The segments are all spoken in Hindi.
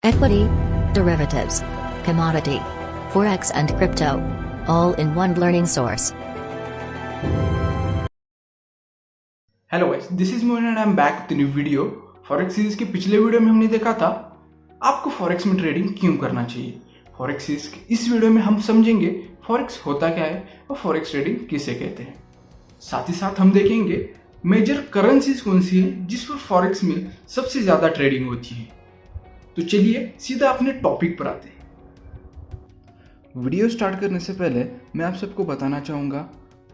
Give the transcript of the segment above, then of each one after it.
equity, derivatives, commodity, forex and crypto, all in one learning source. Hello guys, this is Mohan and I am back with new video. Forex series के पिछले वीडियो में हमने देखा था आपको फॉरेक्स में ट्रेडिंग क्यों करना चाहिए। फॉरेक्स सीरीज के इस वीडियो में हम समझेंगे फॉरेक्स होता क्या है और फॉरेक्स ट्रेडिंग किसे कहते हैं। साथ ही साथ हम देखेंगे मेजर करेंसीज कौन सी है जिस पर फॉरेक्स में सबसे ज्यादा ट्रेडिंग होती है। तो चलिए सीधा अपने टॉपिक पर आते हैं। वीडियो स्टार्ट करने से पहले मैं आप सबको बताना चाहूँगा,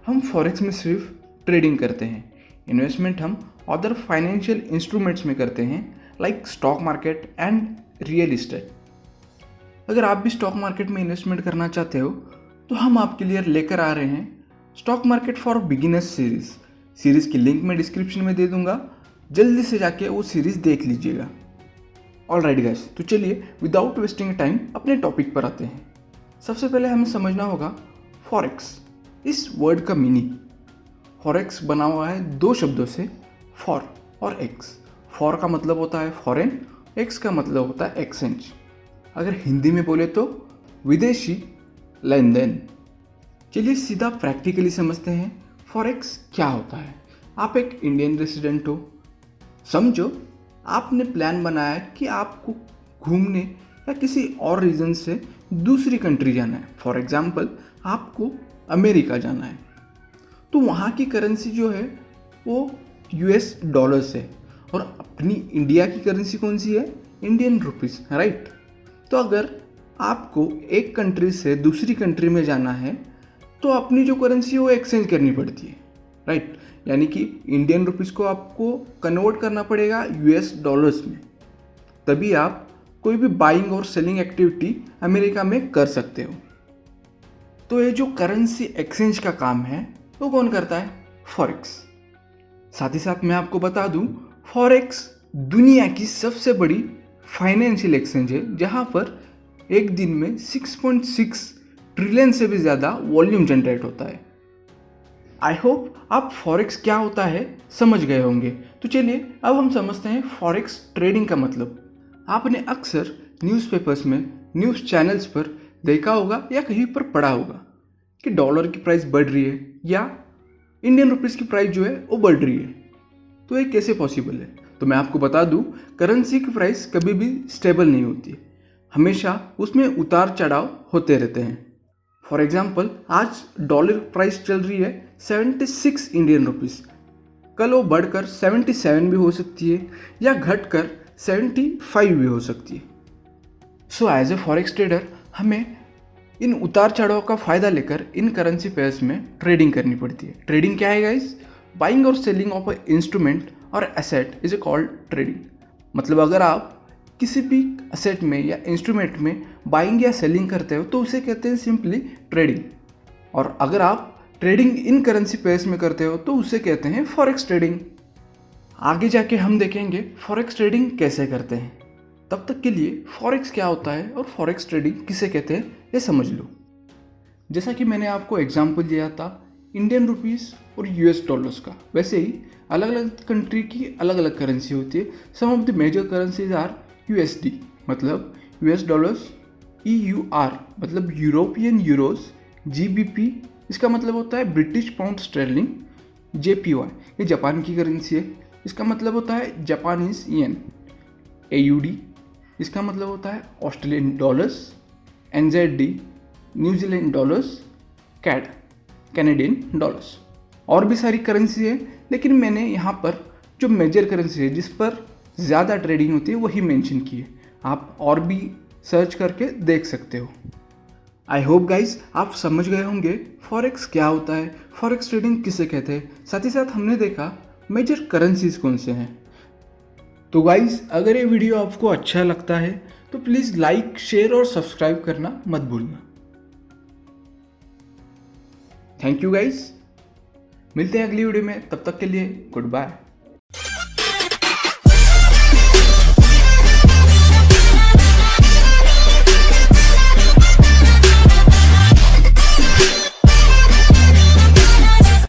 हम फॉरेक्स में सिर्फ ट्रेडिंग करते हैं, इन्वेस्टमेंट हम अदर फाइनेंशियल इंस्ट्रूमेंट्स में करते हैं like stock market and real estate. अगर आप भी स्टॉक मार्केट में इन्वेस्टमेंट करना चाहते हो तो हम आपके लिए लेकर आ रहे हैं stock market for beginners series की लिंक मैं डिस्क्रिप्शन में दे दूंगा, जल्दी से जाके वो सीरीज़ देख लीजिएगा। ऑलराइट गाइस, तो चलिए विदाउट वेस्टिंग टाइम अपने टॉपिक पर आते हैं। सबसे पहले हमें समझना होगा फॉरेक्स, इस वर्ड का मीनिंग। फॉरेक्स बना हुआ है दो शब्दों से, फॉर और एक्स। फॉर का मतलब होता है फॉरेन, एक्स का मतलब होता है एक्सचेंज। अगर हिंदी में बोले तो विदेशी लेन देन। चलिए सीधा प्रैक्टिकली समझते हैं फॉरेक्स क्या होता है। आप एक इंडियन रेसिडेंट हो, समझो आपने प्लान बनाया कि आपको घूमने या किसी और रीजन से दूसरी कंट्री जाना है। फॉर एग्जाम्पल आपको अमेरिका जाना है, तो वहाँ की करेंसी जो है वो यूएस डॉलर्स है और अपनी इंडिया की करेंसी कौन सी है, इंडियन रुपीस, राइट। तो अगर आपको एक कंट्री से दूसरी कंट्री में जाना है तो अपनी जो करेंसी है वो एक्सचेंज करनी पड़ती है, राइट। यानी कि इंडियन रुपीस को आपको कन्वर्ट करना पड़ेगा यूएस डॉलर्स में, तभी आप कोई भी बाइंग और सेलिंग एक्टिविटी अमेरिका में कर सकते हो। तो ये जो करेंसी एक्सचेंज का काम है वो कौन करता है, फॉरेक्स। साथ ही साथ मैं आपको बता दूं, फॉरेक्स दुनिया की सबसे बड़ी फाइनेंशियल एक्सचेंज है, जहां पर एक दिन में 6.6 ट्रिलियन से भी ज़्यादा वॉल्यूम जनरेट होता है। आई होप आप फॉरेक्स क्या होता है समझ गए होंगे। तो चलिए अब हम समझते हैं फॉरेक्स ट्रेडिंग का मतलब। आपने अक्सर न्यूज़पेपर्स में, न्यूज़ चैनल्स पर देखा होगा या कहीं पर पढ़ा होगा कि डॉलर की प्राइस बढ़ रही है या इंडियन रुपीस की प्राइस जो है वो बढ़ रही है। तो ये कैसे पॉसिबल है? तो मैं आपको बता दूं, करेंसी की प्राइस कभी भी स्टेबल नहीं होती है, हमेशा उसमें उतार चढ़ाव होते रहते हैं। फॉर एग्जाम्पल आज डॉलर प्राइस चल रही है 76 इंडियन रुपीस, कल वो बढ़कर 77 भी हो सकती है या घटकर 75 भी हो सकती है। So as a forex trader हमें इन उतार चढ़ाव का फ़ायदा लेकर इन करेंसी पेयर्स में ट्रेडिंग करनी पड़ती है। ट्रेडिंग क्या है गाइस? बाइंग और सेलिंग ऑफ अ इंस्ट्रूमेंट और asset is a called trading. मतलब अगर आप किसी भी एसेट में या इंस्ट्रूमेंट में बाइंग या सेलिंग करते हो तो उसे कहते हैं सिंपली ट्रेडिंग। और अगर आप ट्रेडिंग इन करेंसी पेयर्स में करते हो तो उसे कहते हैं फॉरेक्स ट्रेडिंग। आगे जाके हम देखेंगे फॉरेक्स ट्रेडिंग कैसे करते हैं। तब तक के लिए फॉरेक्स क्या होता है और फॉरेक्स ट्रेडिंग किसे कहते हैं ये समझ लो। जैसा कि मैंने आपको एग्जांपल दिया था इंडियन रुपीस और यूएस डॉलर्स का, वैसे ही अलग अलग कंट्री की अलग अलग करेंसी होती है। Some of the major currencies are USD मतलब यूएस डॉलर्स, ईयूआर मतलब यूरोपियन यूरोज, जीबीपी इसका मतलब होता है ब्रिटिश पाउंड स्टर्लिंग, जेपीवाई ये जापान की करेंसी है, इसका मतलब होता है जापानीज येन, एयूडी इसका मतलब होता है Australian dollars, NZD New Zealand dollars, CAD Canadian dollars. और भी सारी करेंसी है, लेकिन मैंने यहाँ पर जो मेजर करेंसी है जिस पर ज़्यादा ट्रेडिंग होती है वही मेंशन की है। आप और भी सर्च करके देख सकते हो। आई होप गाइज आप समझ गए होंगे फॉरेक्स क्या होता है, फॉरेक्स ट्रेडिंग किसे कहते हैं। साथ ही साथ हमने देखा मेजर करेंसीज कौन से हैं। तो गाइज अगर ये वीडियो आपको अच्छा लगता है तो प्लीज़ लाइक, शेयर और सब्सक्राइब करना मत भूलना। थैंक यू गाइज, मिलते हैं अगली वीडियो में, तब तक के लिए गुड बाय।